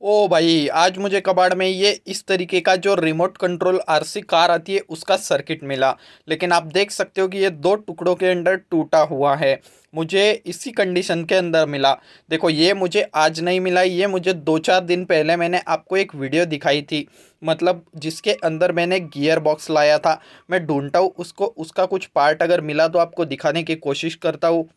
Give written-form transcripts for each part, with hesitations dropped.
ओ भाई, आज मुझे कबाड़ में ये इस तरीके का जो रिमोट कंट्रोल आरसी कार आती है उसका सर्किट मिला। लेकिन आप देख सकते हो कि ये दो टुकड़ों के अंदर टूटा हुआ है। मुझे इसी कंडीशन के अंदर मिला। देखो, ये मुझे आज नहीं मिला, ये मुझे 2-4 दिन पहले मैंने आपको एक वीडियो दिखाई थी। मतलब जिसके अंदर मैंने गियर बॉक्स लाया था। मैं ढूंढता हूँ उसको, उसका कुछ पार्ट अगर मिला तो आपको दिखाने की कोशिश करता हूँ।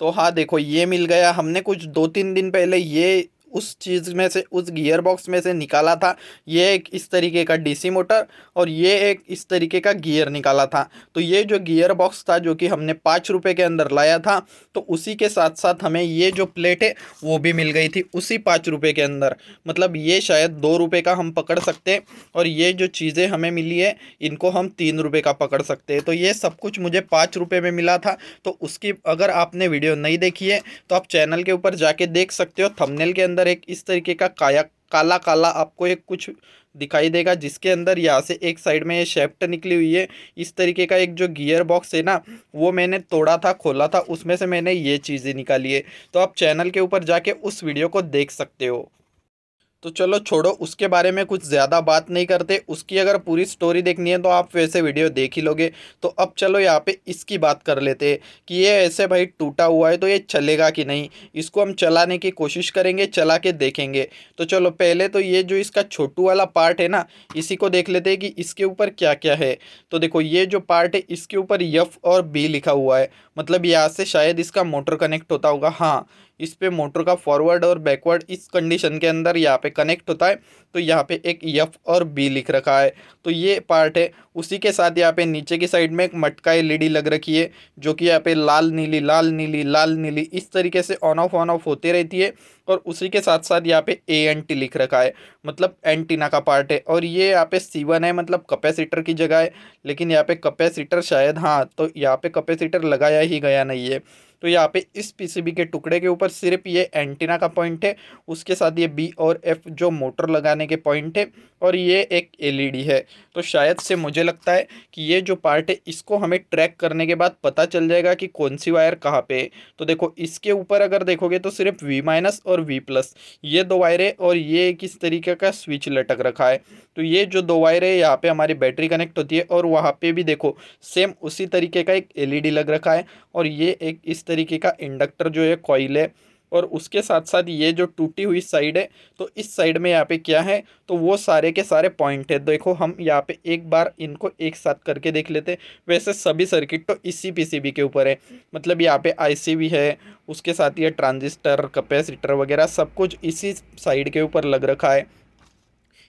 तो हाँ, देखो ये मिल गया। हमने कुछ 2-3 दिन पहले ये उस चीज़ में से, उस गियर बॉक्स में से निकाला था। ये एक इस तरीके का डीसी मोटर और ये एक इस तरीके का गियर निकाला था। तो ये जो गियर बॉक्स था जो कि हमने 5 रुपए के अंदर लाया था, तो उसी के साथ साथ हमें ये जो प्लेट है वो भी मिल गई थी उसी 5 रुपए के अंदर। मतलब ये शायद 2 रुपए का हम पकड़ सकते हैं। और ये जो चीज़ें हमें मिली है इनको हम 3 रुपए का पकड़ सकते हैं। तो ये सब कुछ मुझे 5 रुपए में मिला था। तो उसकी अगर आपने वीडियो नहीं देखी है तो आप चैनल के ऊपर जाके देख सकते हो। थंबनेल के अंदर एक इस तरीके का काया काला काला आपको एक कुछ दिखाई देगा, जिसके अंदर यहाँ से एक साइड में ये शेफ्ट निकली हुई है। इस तरीके का एक जो गियर बॉक्स है ना, वो मैंने तोड़ा था, खोला था, उसमें से मैंने ये चीज़ें निकाली है। तो आप चैनल के ऊपर जाके उस वीडियो को देख सकते हो। तो चलो छोड़ो, उसके बारे में कुछ ज़्यादा बात नहीं करते। उसकी अगर पूरी स्टोरी देखनी है तो आप वैसे वीडियो देख ही लोगे। तो अब चलो यहाँ पे इसकी बात कर लेते हैं कि ये ऐसे भाई टूटा हुआ है तो ये चलेगा कि नहीं। इसको हम चलाने की कोशिश करेंगे, चला के देखेंगे। तो चलो पहले तो ये जो इसका छोटू वाला पार्ट है ना, इसी को देख लेते हैं कि इसके ऊपर क्या क्या है। तो देखो, ये जो पार्ट है इसके ऊपर एफ और बी लिखा हुआ है। मतलब यहाँ से शायद इसका मोटर कनेक्ट होता होगा। हाँ, इस पे मोटर का फॉरवर्ड और बैकवर्ड इस कंडीशन के अंदर यहाँ पे कनेक्ट होता है। तो यहाँ पे एक एफ और बी लिख रखा है। तो ये पार्ट है। उसी के साथ यहाँ पे नीचे की साइड में एक मटका एलईडी लग रखी है, जो कि यहाँ पे लाल नीली लाल नीली लाल नीली इस तरीके से ऑन ऑफ होती रहती है। और उसी के साथ साथ यहाँ पे ANT लिख रखा है, मतलब एंटीना का पार्ट है। और ये यहाँ पे C1 है, मतलब कैपेसिटर की जगह है। लेकिन यहाँ पे कैपेसिटर शायद, हाँ, तो यहाँ पे कैपेसिटर लगाया ही गया नहीं है। तो यहाँ पे इस पीसीबी के टुकड़े के ऊपर सिर्फ ये एंटीना का पॉइंट है। उसके साथ ये बी और एफ जो मोटर लगाने के पॉइंट है। और ये एक एलईडी है। तो शायद से मुझे लगता है कि ये जो पार्ट है इसको हमें ट्रैक करने के बाद पता चल जाएगा कि कौन सी वायर कहाँ पे है। तो देखो, इसके ऊपर अगर देखोगे तो सिर्फ V- और V+, ये दो वायरें और ये एक इस तरीके का स्विच लटक रखा है। तो ये जो दो वायरें यहाँ पे हमारी बैटरी कनेक्ट होती है, और वहाँ पे भी देखो सेम उसी तरीके का एक एलईडी लग रखा है। और ये एक इस तरीके का इंडक्टर जो है कॉइल है। और उसके साथ साथ ये जो टूटी हुई साइड है, तो इस साइड में यहाँ पे क्या है, तो वो सारे के सारे पॉइंट है। देखो, हम यहाँ पे एक बार इनको एक साथ करके देख लेते हैं। वैसे सभी सर्किट तो इसी पीसीबी के ऊपर है। मतलब यहाँ पे आईसी भी है, उसके साथ ये ट्रांजिस्टर कैपेसिटर वगैरह सब कुछ इसी साइड के ऊपर लग रखा है।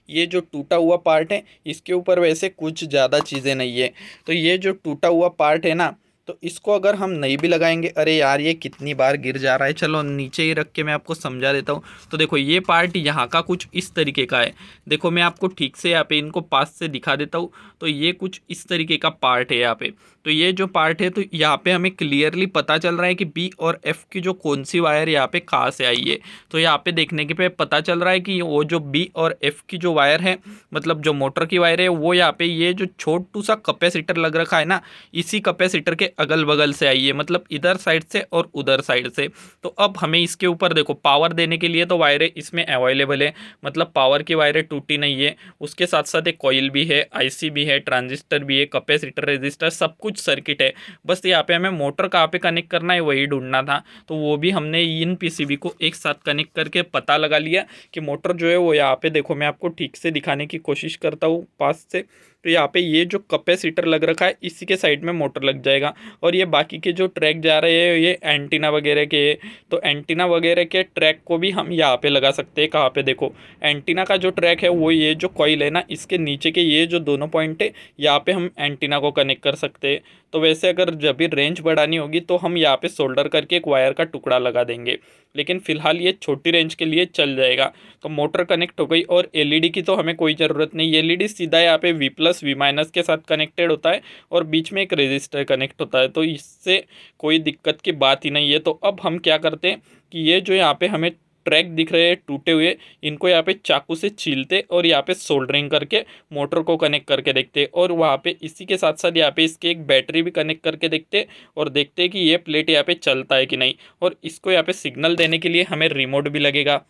ये जो टूटा हुआ पार्ट है इसके ऊपर वैसे कुछ ज़्यादा चीज़ें नहीं है। तो ये जो टूटा हुआ पार्ट है ना, तो इसको अगर हम नहीं भी लगाएंगे, अरे यार ये कितनी बार गिर जा रहा है, चलो नीचे ही रख के मैं आपको समझा देता हूँ। तो देखो, ये पार्ट यहाँ का कुछ इस तरीके का है। देखो, मैं आपको ठीक से यहाँ पे इनको पास से दिखा देता हूँ। तो ये कुछ इस तरीके का पार्ट है यहाँ पे। तो ये जो पार्ट है, तो यहाँ पे हमें क्लियरली पता चल रहा है कि बी और एफ की जो कौन सी वायर यहाँ पे कहाँ से आई है। तो यहाँ पे देखने के पे पता चल रहा है कि वो जो बी और एफ की जो वायर है, मतलब जो मोटर की वायर है, वो यहाँ पे ये जो छोटू सा कैपेसिटर लग रखा है ना, इसी कैपेसिटर के अगल बगल से आई है, मतलब इधर साइड से और उधर साइड से। तो अब हमें इसके ऊपर देखो पावर देने के लिए तो वायरें इसमें अवेलेबल है, मतलब पावर की वायरें टूटी नहीं है। उसके साथ साथ एक कॉइल भी है, आईसी भी है, ट्रांजिस्टर भी है, कैपेसिटर रेजिस्टर सब कुछ सर्किट है। बस यहाँ पे हमें मोटर कहाँ पे कनेक्ट करना है वही ढूंढना था। तो वो भी हमने इन पीसीबी को एक साथ कनेक्ट करके पता लगा लिया कि मोटर जो है वो यहाँ पे देखो, मैं आपको ठीक से दिखाने की कोशिश करता हूँ पास से। तो यहाँ पे ये जो कैपेसिटर लग रखा है इसी के साइड में मोटर लग जाएगा। और ये बाकी के जो ट्रैक जा रहे हैं ये एंटीना वगैरह के। तो एंटीना वगैरह के ट्रैक को भी हम यहाँ पे लगा सकते हैं। कहाँ पे देखो, एंटीना का जो ट्रैक है वो ये जो कॉइल है ना, इसके नीचे के ये जो दोनों पॉइंट है यहाँ पे हम एंटीना को कनेक्ट कर सकते हैं। तो वैसे अगर जब भी रेंज बढ़ानी होगी तो हम यहाँ पे सोल्डर करके एक वायर का टुकड़ा लगा देंगे। लेकिन फिलहाल ये छोटी रेंज के लिए चल जाएगा। तो मोटर कनेक्ट हो गई। और एलईडी की तो हमें कोई ज़रूरत नहीं, एलईडी सीधा यहाँ पे V+V- के साथ कनेक्टेड होता है और बीच में एक रेजिस्टर कनेक्ट होता है। तो इससे कोई दिक्कत की बात ही नहीं है। तो अब हम क्या करते हैं कि ये जो यहाँ पे हमें ट्रैक दिख रहे हैं टूटे हुए, इनको यहाँ पे चाकू से छीलते और यहाँ पे सोल्डरिंग करके मोटर को कनेक्ट करके देखते। और वहाँ पे इसी के साथ साथ यहाँ पे इसके एक बैटरी भी कनेक्ट करके देखते और देखते कि ये प्लेट यहाँ पे चलता है कि नहीं। और इसको यहाँ पे सिग्नल देने के लिए हमें रिमोट भी लगेगा।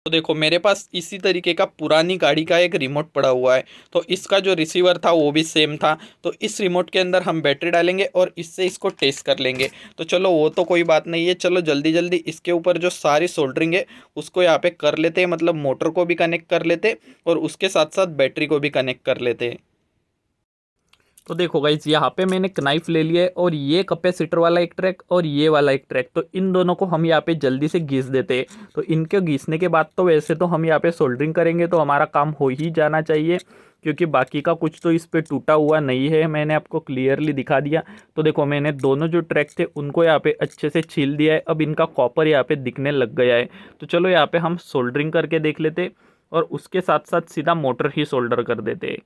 तो देखो मेरे पास इसी तरीके का पुरानी गाड़ी का एक रिमोट पड़ा हुआ है। तो इसका जो रिसीवर था वो भी सेम था। तो इस रिमोट के अंदर हम बैटरी डालेंगे और इससे इसको टेस्ट कर लेंगे। तो चलो वो तो कोई बात नहीं है, चलो जल्दी जल्दी इसके ऊपर जो सारी सोल्डरिंग है उसको यहाँ पे कर लेते हैं, मतलब मोटर को भी कनेक्ट कर लेते और उसके साथ साथ बैटरी को भी कनेक्ट कर लेते हैं। तो देखो गाइस यहाँ पे मैंने नाइफ ले लिया है और ये कैपेसिटर वाला एक ट्रैक और ये वाला एक ट्रैक, तो इन दोनों को हम यहाँ पे जल्दी से घिस देते हैं। तो इनके घिसने के बाद तो वैसे तो हम यहाँ पे सोल्डरिंग करेंगे तो हमारा काम हो ही जाना चाहिए, क्योंकि बाकी का कुछ तो इस पे टूटा हुआ नहीं है, मैंने आपको क्लियरली दिखा दिया। तो देखो मैंने दोनों जो ट्रैक थे उनको यहाँ पे अच्छे से छील दिया है, अब इनका कॉपर यहाँ पे दिखने लग गया है। तो चलो यहाँ पे हम सोल्डरिंग करके देख लेते और उसके साथ साथ सीधा मोटर ही सोल्डर कर देते।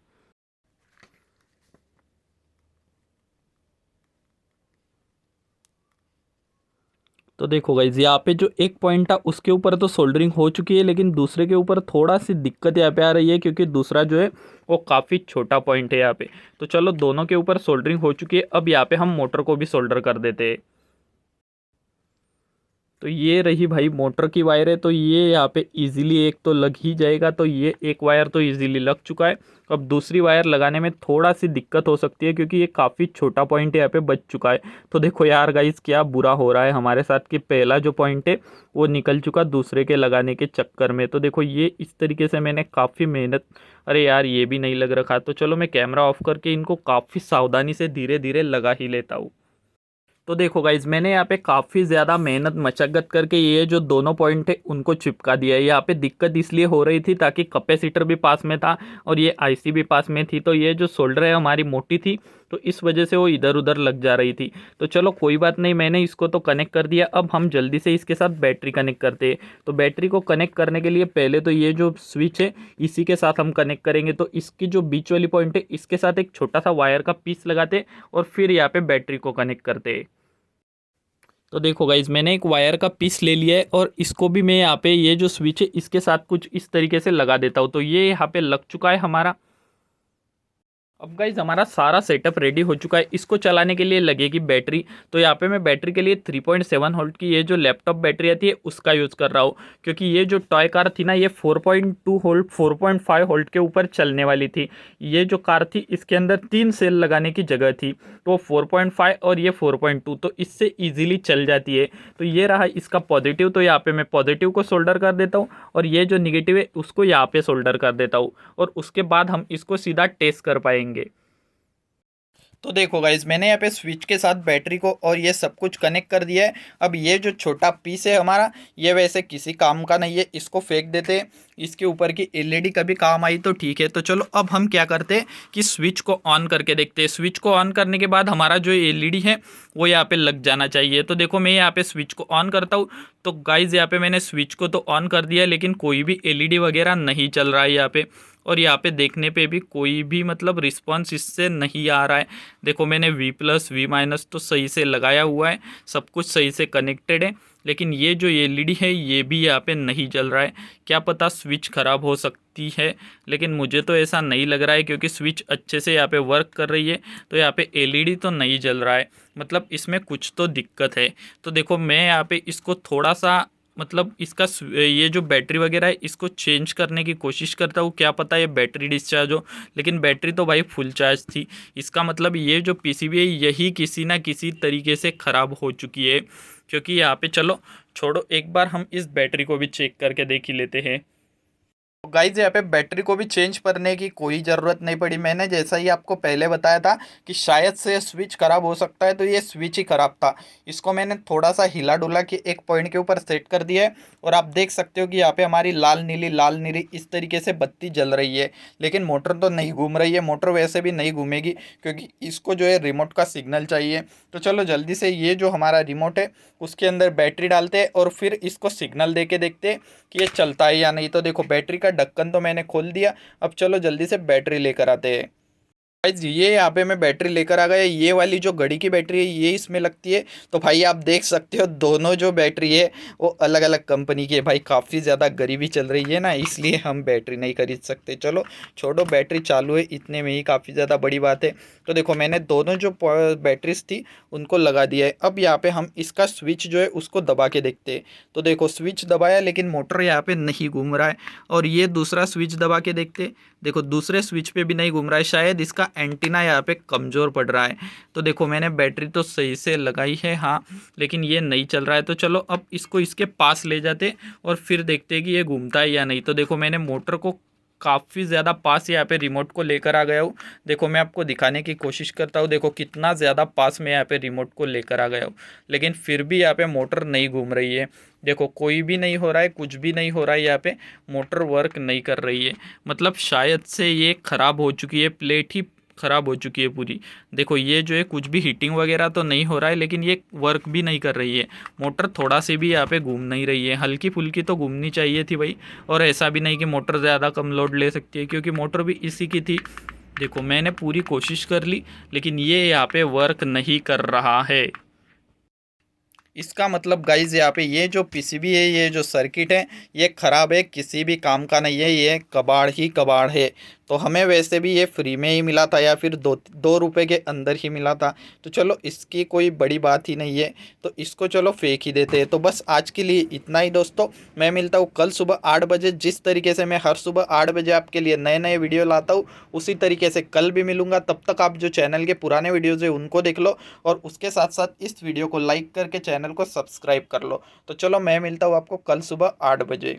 तो देखो गाइज यहाँ पे जो एक पॉइंट था उसके ऊपर तो सोल्डरिंग हो चुकी है, लेकिन दूसरे के ऊपर थोड़ा सी दिक्कत यहाँ पे आ रही है, क्योंकि दूसरा जो है वो काफ़ी छोटा पॉइंट है यहाँ पे। तो चलो दोनों के ऊपर सोल्डरिंग हो चुकी है, अब यहाँ पे हम मोटर को भी सोल्डर कर देते हैं। तो ये रही भाई मोटर की वायर है, तो ये यहाँ पे इजीली एक तो लग ही जाएगा। तो ये एक वायर तो इजीली लग चुका है। अब दूसरी वायर लगाने में थोड़ा सी दिक्कत हो सकती है, क्योंकि ये काफ़ी छोटा पॉइंट यहाँ पे बच चुका है। तो देखो यार गाइस क्या बुरा हो रहा है हमारे साथ कि पहला जो पॉइंट है वो निकल चुका दूसरे के लगाने के चक्कर में। तो देखो ये इस तरीके से मैंने काफ़ी मेहनत, अरे यार ये भी नहीं लग रखा। तो चलो मैं कैमरा ऑफ करके इनको काफ़ी सावधानी से धीरे धीरे लगा ही लेता हूँ। तो देखो गाइज मैंने यहाँ पे काफ़ी ज़्यादा मेहनत मशक्क़त करके ये जो दोनों पॉइंट है उनको चिपका दिया है। यहाँ पे दिक्कत इसलिए हो रही थी ताकि कैपेसिटर भी पास में था और ये आईसी भी पास में थी, तो ये जो सोल्डर है हमारी मोटी थी, तो इस वजह से वो इधर उधर लग जा रही थी। तो चलो कोई बात नहीं, मैंने इसको तो कनेक्ट कर दिया। अब हम जल्दी से इसके साथ बैटरी कनेक्ट करते हैं। तो बैटरी को कनेक्ट करने के लिए पहले तो ये जो स्विच है इसी के साथ हम कनेक्ट करेंगे। तो इसकी जो बीच वाली पॉइंट है इसके साथ एक छोटा सा वायर का पीस लगाते और फिर यहाँ पे बैटरी को कनेक्ट करते हैं। तो देखो गाइज मैंने एक वायर का पीस ले लिया है और इसको भी मैं यहाँ पे ये जो स्विच है इसके साथ कुछ इस तरीके से लगा देता हूँ। तो ये यहाँ पे लग चुका है हमारा। अब गाइज हमारा सारा सेटअप रेडी हो चुका है। इसको चलाने के लिए लगेगी बैटरी। तो यहाँ पे मैं बैटरी के लिए 3.7 वोल्ट की ये जो लैपटॉप बैटरी आती है उसका यूज़ कर रहा हूँ, क्योंकि ये जो टॉय कार थी ना ये 4.2 वोल्ट 4.5 वोल्ट के ऊपर चलने वाली थी। ये जो कार थी इसके अंदर 3 सेल लगाने की जगह थी, तो 4.5 और ये 4.2, तो इससे ईजिली चल जाती है। तो ये रहा इसका पॉजिटिव। तो यहाँ पे मैं पॉजिटिव को सोल्डर कर देता हूँ और ये जो निगेटिव है उसको यहाँ पे सोल्डर कर देता हूँ, और उसके बाद हम इसको सीधा टेस्ट कर पाएंगे। तो देखो गाइज मैंने यहाँ पे स्विच के साथ बैटरी को और ये सब कुछ कनेक्ट कर दिया है। अब ये जो छोटा पीस है हमारा ये वैसे किसी काम का नहीं है, इसको फेंक देते हैं। इसके ऊपर की एलईडी कभी काम आई तो ठीक है। तो चलो अब हम क्या करते हैं कि स्विच को ऑन करके देखते हैं। स्विच को ऑन करने के बाद हमारा जो एलईडी है वो यहाँ पे लग जाना चाहिए। तो देखो मैं यहाँ पे स्विच को ऑन करता हूँ। तो गाइज यहाँ पे मैंने स्विच को तो ऑन कर दिया, लेकिन कोई भी एलईडी वगैरह नहीं चल रहा है यहाँ पे। और यहाँ पे देखने पे भी कोई भी मतलब रिस्पॉन्स इससे नहीं आ रहा है। देखो मैंने V+ V- तो सही से लगाया हुआ है, सब कुछ सही से कनेक्टेड है, लेकिन ये जो एलईडी है ये भी यहाँ पे नहीं जल रहा है। क्या पता स्विच ख़राब हो सकती है, लेकिन मुझे तो ऐसा नहीं लग रहा है, क्योंकि स्विच अच्छे से यहाँ पे वर्क कर रही है। तो यहाँ पे एलईडी तो नहीं जल रहा है, मतलब इसमें कुछ तो दिक्कत है। तो देखो मैं यहाँ पे इसको थोड़ा सा मतलब इसका ये जो बैटरी वगैरह है इसको चेंज करने की कोशिश करता हूँ, क्या पता ये बैटरी डिस्चार्ज हो। लेकिन बैटरी तो भाई फुल चार्ज थी, इसका मतलब ये जो पीसीबी है यही किसी ना किसी तरीके से ख़राब हो चुकी है। क्योंकि यहाँ पे चलो छोड़ो, एक बार हम इस बैटरी को भी चेक करके देख ही लेते हैं। गाइज यहाँ पे बैटरी को भी चेंज करने की कोई ज़रूरत नहीं पड़ी। मैंने जैसा ही आपको पहले बताया था कि शायद से स्विच ख़राब हो सकता है, तो ये स्विच ही ख़राब था। इसको मैंने थोड़ा सा हिला डुला के एक पॉइंट के ऊपर सेट कर दिया है और आप देख सकते हो कि यहाँ पे हमारी लाल नीली इस तरीके से बत्ती जल रही है। लेकिन मोटर तो नहीं घूम रही है, मोटर वैसे भी नहीं घूमेगी क्योंकि इसको जो है रिमोट का सिग्नल चाहिए। तो चलो जल्दी से ये जो हमारा रिमोट है उसके अंदर बैटरी डालते हैं और फिर इसको सिग्नल दे के देखते हैं कि ये चलता है या नहीं। तो देखो बैटरी का ढक्कन तो मैंने खोल दिया। अब चलो जल्दी से बैटरी लेकर आते हैं। गाइस ये यहाँ पे मैं बैटरी लेकर आ गया, ये वाली जो घड़ी की बैटरी है ये इसमें लगती है। तो भाई आप देख सकते हो दोनों जो बैटरी है वो अलग अलग कंपनी की है। भाई काफ़ी ज़्यादा गरीबी चल रही है ना, इसलिए हम बैटरी नहीं खरीद सकते। चलो छोड़ो, बैटरी चालू है इतने में ही काफ़ी ज़्यादा बड़ी बात है। तो देखो मैंने दोनों जो बैटरीज थी उनको लगा दिया है। अब यहाँ पे हम इसका स्विच जो है उसको दबा के देखते हैं। तो देखो स्विच दबाया लेकिन मोटर यहाँ पे नहीं घूम रहा है। और ये दूसरा स्विच दबा के देखते, देखो दूसरे स्विच पे भी नहीं घूम रहा है, शायद इसका एंटीना यहाँ पे कमज़ोर पड़ रहा है। तो देखो मैंने बैटरी तो सही से लगाई है हाँ, लेकिन ये नहीं चल रहा है। तो चलो अब इसको इसके पास ले जाते और फिर देखते हैं कि ये घूमता है या नहीं। तो देखो मैंने मोटर को काफ़ी ज़्यादा पास यहाँ पे रिमोट को लेकर आ गया हूँ। देखो मैं आपको दिखाने की कोशिश करता हूँ, देखो कितना ज़्यादा पास में यहाँ पे रिमोट को लेकर आ गया हूँ, लेकिन फिर भी यहाँ पे मोटर नहीं घूम रही है। देखो कोई भी नहीं हो रहा है, कुछ भी नहीं हो रहा है, यहाँ पे मोटर वर्क नहीं कर रही है। मतलब शायद से ये ख़राब हो चुकी है, प्लेट ही ख़राब हो चुकी है पूरी। देखो ये जो है कुछ भी हीटिंग वगैरह तो नहीं हो रहा है, लेकिन ये वर्क भी नहीं कर रही है। मोटर थोड़ा सी भी यहाँ पे घूम नहीं रही है, हल्की फुल्की तो घूमनी चाहिए थी भाई। और ऐसा भी नहीं कि मोटर ज़्यादा कम लोड ले सकती है, क्योंकि मोटर भी इसी की थी। देखो मैंने पूरी कोशिश कर ली लेकिन ये यहाँ पे वर्क नहीं कर रहा है। इसका मतलब गाइज यहाँ पे ये जो पीसीबी है, ये जो सर्किट है ये ख़राब है, किसी भी काम का नहीं है, ये कबाड़ ही कबाड़ है। तो हमें वैसे भी ये फ्री में ही मिला था या फिर दो रुपए के अंदर ही मिला था। तो चलो इसकी कोई बड़ी बात ही नहीं है, तो इसको चलो फेंक ही देते हैं। तो बस आज के लिए इतना ही दोस्तों, मैं मिलता हूँ कल सुबह 8 बजे। जिस तरीके से मैं हर सुबह 8 बजे आपके लिए नए नए वीडियो लाता हूँ उसी तरीके से कल भी मिलूँगा। तब तक आप जो चैनल के पुराने वीडियोज़ है उनको देख लो और उसके साथ साथ इस वीडियो को लाइक करके चैनल को सब्सक्राइब कर लो। तो चलो मैं मिलता हूँ आपको कल सुबह 8 बजे।